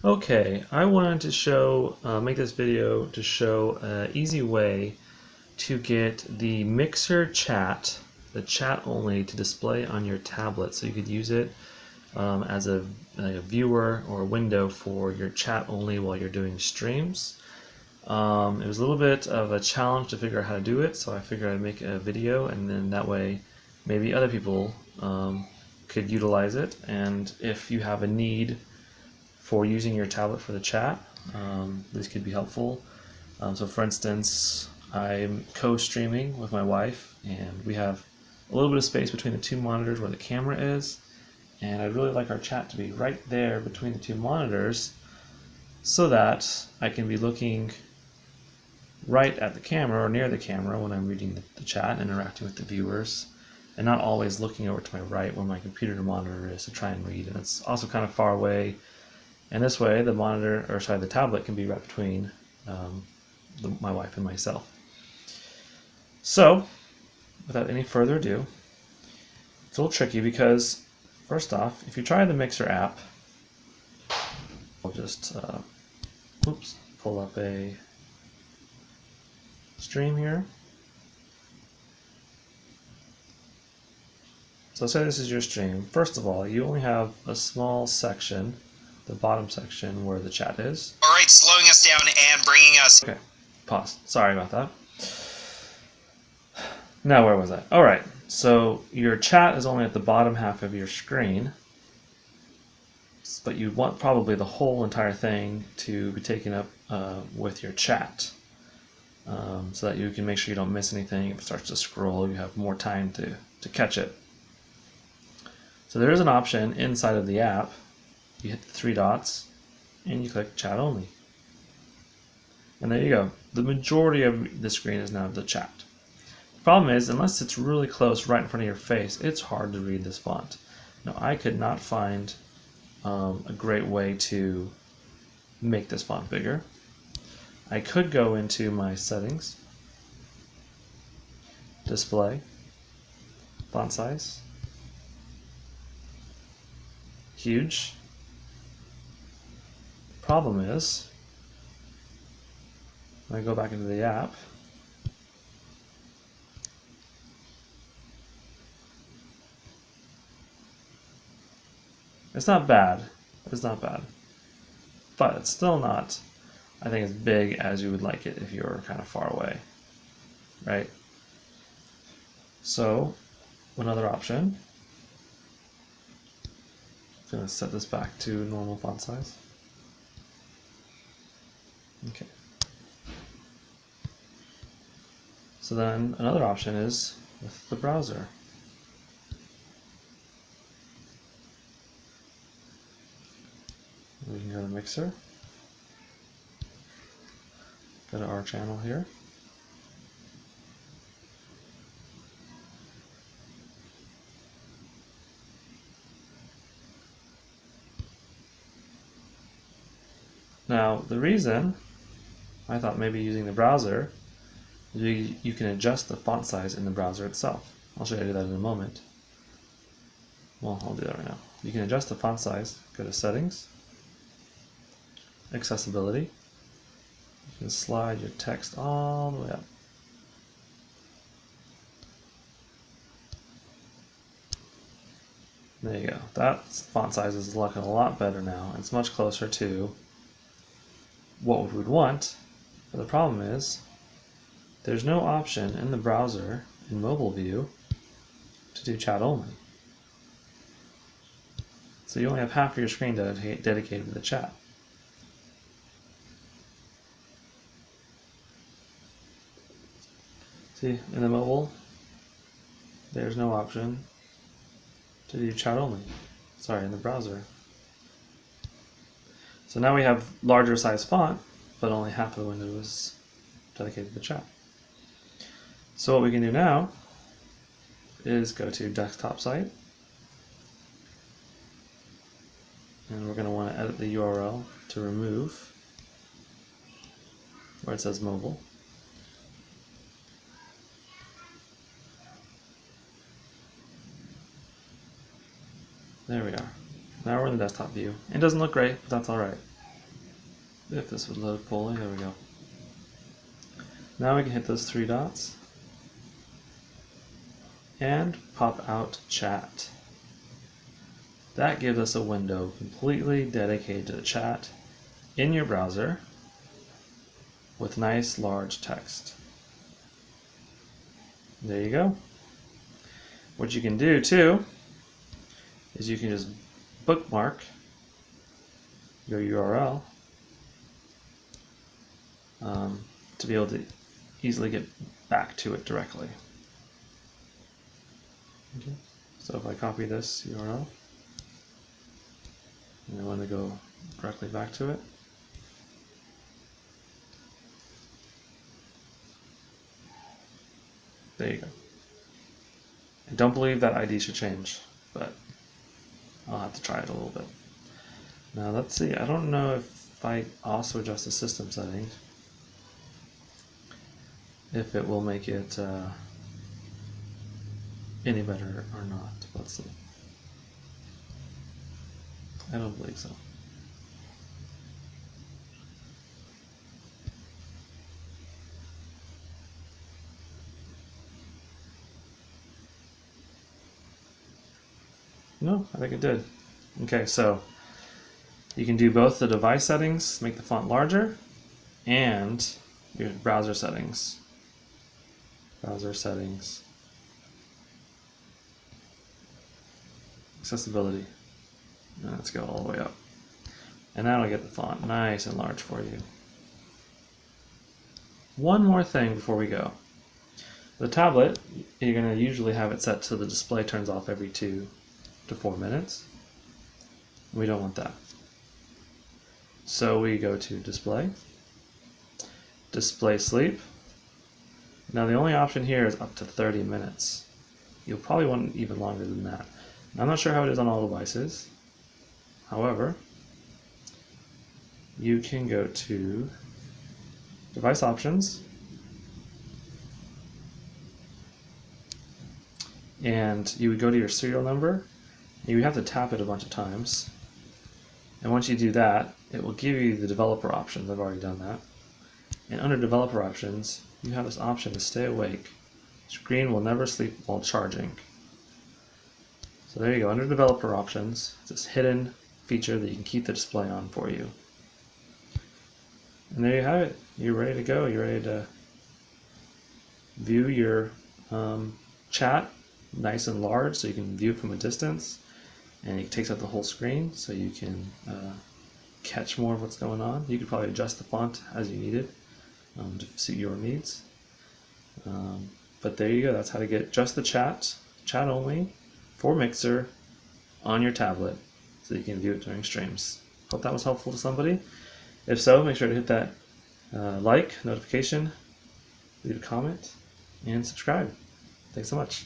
Okay, I wanted to show, make this video to show an easy way to get the Mixer chat, the chat only, to display on your tablet, so you could use it as a viewer or a window for your chat only while you're doing streams. It was a little bit of a challenge to figure out how to do it, so I figured I'd make a video, and then that way maybe other people could utilize it. And if you have a need for using your tablet for the chat, this could be helpful. So for instance, I'm co-streaming with my wife, and we have a little bit of space between the two monitors where the camera is, and I'd really like our chat to be right there between the two monitors so that I can be looking right at the camera or near the camera when I'm reading the chat and interacting with the viewers, and not always looking over to my right where my computer monitor is to try and read. And it's also kind of far away, and this way the monitor, or sorry, the tablet can be right between my wife and myself. So without any further ado, it's a little tricky because first off, if you try the Mixer app, I'll just pull up a stream here. So say this is your stream. First of all, you only have a small section, the bottom section where the chat is. Alright, slowing us down and bringing us... Okay, pause. Sorry about that. Now where was I? Alright, so your chat is only at the bottom half of your screen, but you want probably the whole entire thing to be taken up with your chat, so that you can make sure you don't miss anything. If it starts to scroll, you have more time to catch it. So there is an option inside of the app. You hit the three dots and you click chat only. And there you go. The majority of the screen is now the chat. The problem is, unless it's really close right in front of your face, it's hard to read this font. Now, I could not find a great way to make this font bigger. I could go into my settings, display, font size, huge. Problem is, when I go back into the app, it's not bad. It's not bad. But it's still not, I think, as big as you would like it if you're kind of far away, right? So, another option, I'm going to set this back to normal font size. Okay. So then another option is with the browser. We can go to Mixer, go to our channel here. Now, the reason I thought maybe using the browser is you can adjust the font size in the browser itself. I'll show you how to do that in a moment. Well, I'll do that right now. You can adjust the font size, go to Settings, Accessibility. You can slide your text all the way up. There you go. That font size is looking a lot better now. It's much closer to what we would want, but the problem is there's no option in the browser in mobile view to do chat only. So you only have half of your screen dedicated to the chat. See, in the mobile, there's no option to do chat only. Sorry, in the browser. So now we have larger size font, but only half of the window is dedicated to the chat. So what we can do now is go to desktop site, and we're going to want to edit the URL to remove where it says mobile. There we are. Now we're in the desktop view. It doesn't look great, but that's alright. If this would load fully, there we go. Now we can hit those three dots and pop out chat. That gives us a window completely dedicated to the chat in your browser with nice large text. There you go. What you can do too is you can just bookmark your URL to be able to easily get back to it directly. Okay. So if I copy this URL and I want to go directly back to it, there you go. I don't believe that ID should change, but I'll have to try it a little bit. Now let's see, I don't know if I also adjust the system settings, if it will make it any better or not. Let's see. I don't believe so. No, I think it did. Okay, so you can do both the device settings, make the font larger, and your browser settings. Browser settings. Accessibility. And let's go all the way up. And now I get the font nice and large for you. One more thing before we go. The tablet, you're going to usually have it set so the display turns off every 2 to 4 minutes. We don't want that. So we go to display, display sleep. Now the only option here is up to 30 minutes. You'll probably want it even longer than that. I'm not sure how it is on all devices. However, you can go to device options and you would go to your serial number. You would have to tap it a bunch of times. And once you do that, it will give you the developer options. I've already done that. And under developer options, you have this option to stay awake. Screen will never sleep while charging. So there you go, under developer options, it's this hidden feature that you can keep the display on for you. And there you have it. You're ready to go. You're ready to view your chat nice and large so you can view from a distance. And it takes up the whole screen so you can catch more of what's going on. You could probably adjust the font as you need it to suit your needs. But there you go. That's how to get just the chat only, for Mixer on your tablet so you can view it during streams. Hope that was helpful to somebody. If so, make sure to hit that like, notification, leave a comment, and subscribe. Thanks so much.